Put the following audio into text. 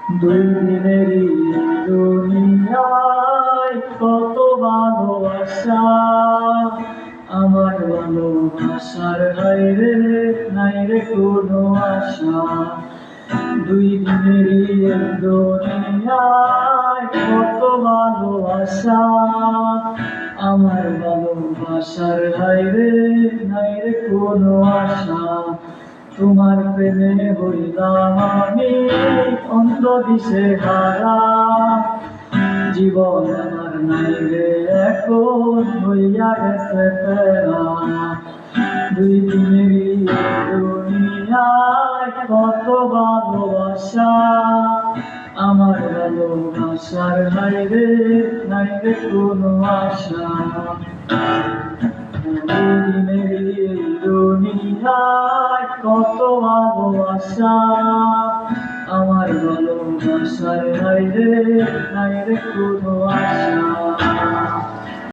দুই দিনেরই দুনিয়ায় কত ভালোবাসা, আমার ভালোবাসার বাইরে নাই রে কোনো আশা। দুই দিনেরই দুনিয়ায় কত ভালোবাসা, আমার ভালোবাসার বাইরে নাই রে কোনো আশা। তোমার প্রেমে হইলাম আমি অন্ধ দিশেহারা, জীবন আমার নাই রে এখন হইয়া গেছে ফেরা। দুই দিনেরই দুনিয়ায় কত ভালোবাসা, আমার ভালোবাসার বাইরে নাই রে কোনো আশা। দিনেরই দুনিয়ায় কত ভালোবাসা, আমার ভালোবাসার বাইরে নাই রে কোনো আশা।